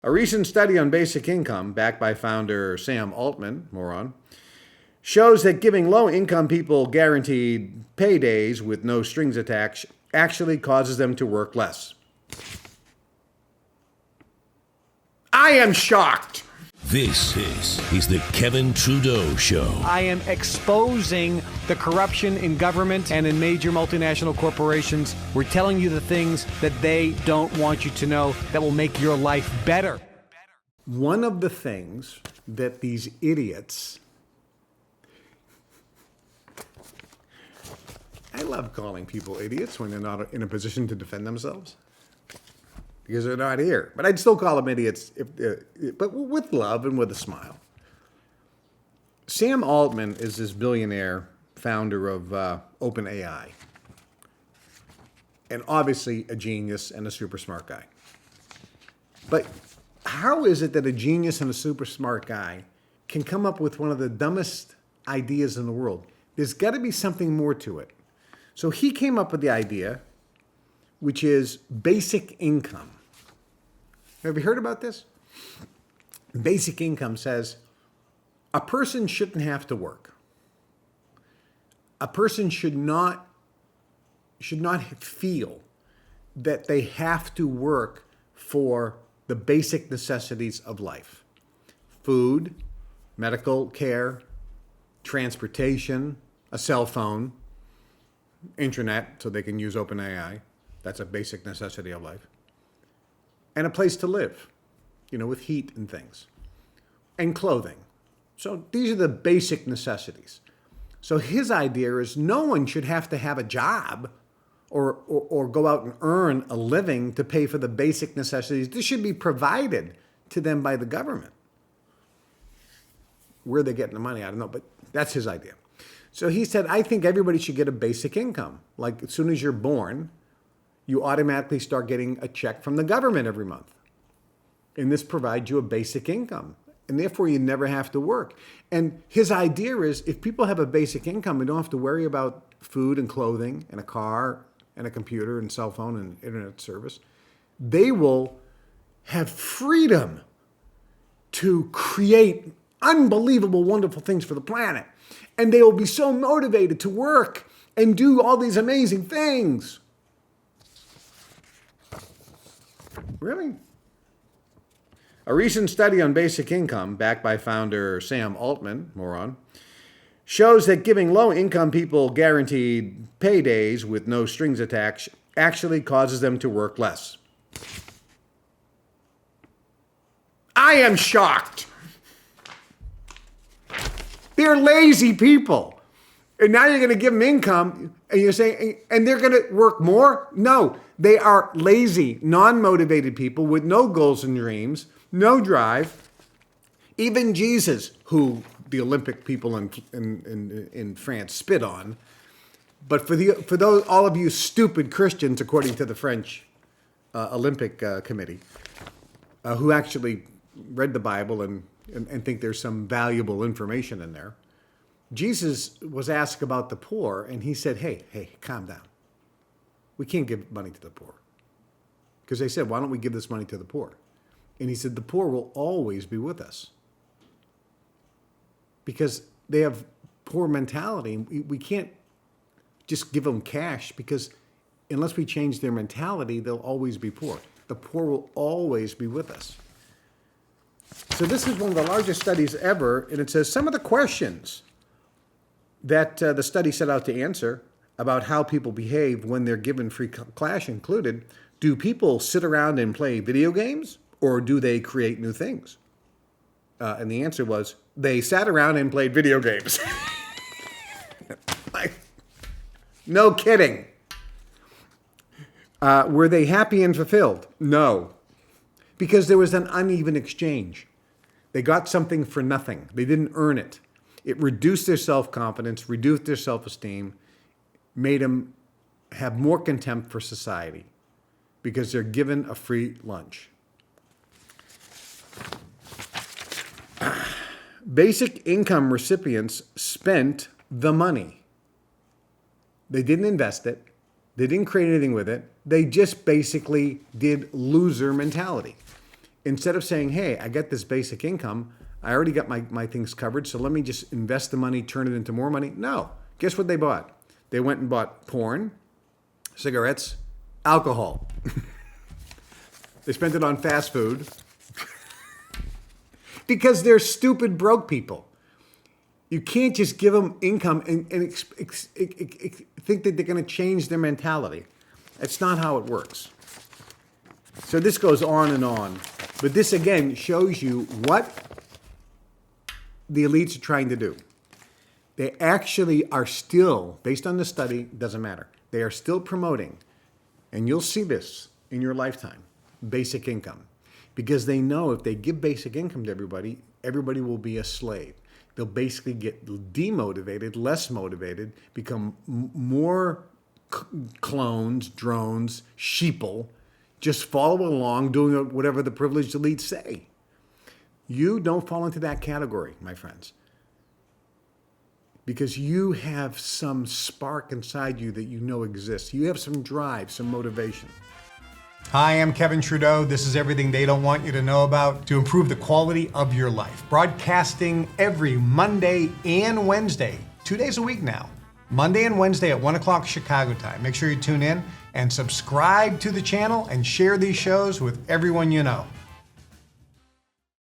A recent study on basic income, backed by founder Sam Altman, moron, shows that giving low-income people guaranteed paydays with no strings attached actually causes them to work less. I am shocked. This is the Kevin Trudeau Show. I am exposing the corruption in government and in major multinational corporations. We're telling you the things that they don't want you to know that will make your life better. One of the things that these idiots... I love calling people idiots when they're not in a position to defend themselves, because they're not here. But I'd still call them idiots, but with love and with a smile. Sam Altman is this billionaire founder of OpenAI, and obviously a genius and a super smart guy. But how is it that a genius and a super smart guy can come up with one of the dumbest ideas in the world? There's got to be something more to it. So he came up with the idea, which is basic income. Have you heard about this? Basic income says a person shouldn't have to work. A person should not feel that they have to work for the basic necessities of life. Food, medical care, transportation, a cell phone, internet so they can use OpenAI. That's a basic necessity of life. And a place to live, with heat and things. And clothing. So these are the basic necessities. So his idea is no one should have to have a job or go out and earn a living to pay for the basic necessities. This should be provided to them by the government. Where they're getting the money, I don't know, but that's his idea. So he said, I think everybody should get a basic income. Like as soon as you're born, you automatically start getting a check from the government every month. And this provides you a basic income. And therefore, you never have to work. And his idea is if people have a basic income, they don't have to worry about food and clothing and a car and a computer and cell phone and internet service. They will have freedom to create unbelievable, wonderful things for the planet. And they will be so motivated to work and do all these amazing things. Really? A recent study on basic income, backed by founder Sam Altman, moron, shows that giving low-income people guaranteed paydays with no strings attached actually causes them to work less. I am shocked. They're lazy people. And now you're going to give them income and you're saying, and they're going to work more? No, they are lazy, non-motivated people with no goals and dreams, no drive. Even Jesus, who the Olympic people in France spit on, but for those all of you stupid Christians, according to the French Olympic Committee, who actually read the Bible and think there's some valuable information in there. Jesus was asked about the poor, and he said, hey, calm down. We can't give money to the poor. Because they said, why don't we give this money to the poor? And he said, the poor will always be with us. Because they have poor mentality. We can't just give them cash, because unless we change their mentality, they'll always be poor. The poor will always be with us. So this is one of the largest studies ever, and it says some of the questions that the study set out to answer about how people behave when they're given free cash included, do people sit around and play video games, or do they create new things? And the answer was, they sat around and played video games. No kidding. Were they happy and fulfilled? No. Because there was an uneven exchange. They got something for nothing. They didn't earn it. It reduced their self-confidence, reduced their self-esteem, made them have more contempt for society because they're given a free lunch. Basic income recipients spent the money. They didn't invest it. They didn't create anything with it. They just basically did loser mentality. instead of saying, hey, I got this basic income, I already got my things covered, so let me just invest the money, turn it into more money. No. Guess what they bought? They went and bought porn, cigarettes, alcohol. They spent it on fast food because they're stupid broke people. You can't just give them income and think that they're going to change their mentality. That's not how it works. So this goes on and on. But this, again, shows you what the elites are trying to do. They actually are still, based on the study, doesn't matter, they are still promoting, and you'll see this in your lifetime, basic income. Because they know if they give basic income to everybody, everybody will be a slave. They'll basically get demotivated, less motivated, become more clones, drones, sheeple, just follow along doing whatever the privileged elites say. You don't fall into that category, my friends. Because you have some spark inside you that you know exists. You have some drive, some motivation. Hi, I'm Kevin Trudeau. This is everything they don't want you to know about to improve the quality of your life. Broadcasting every Monday and Wednesday, 2 days a week now. Monday and Wednesday at 1 o'clock Chicago time. Make sure you tune in and subscribe to the channel and share these shows with everyone you know.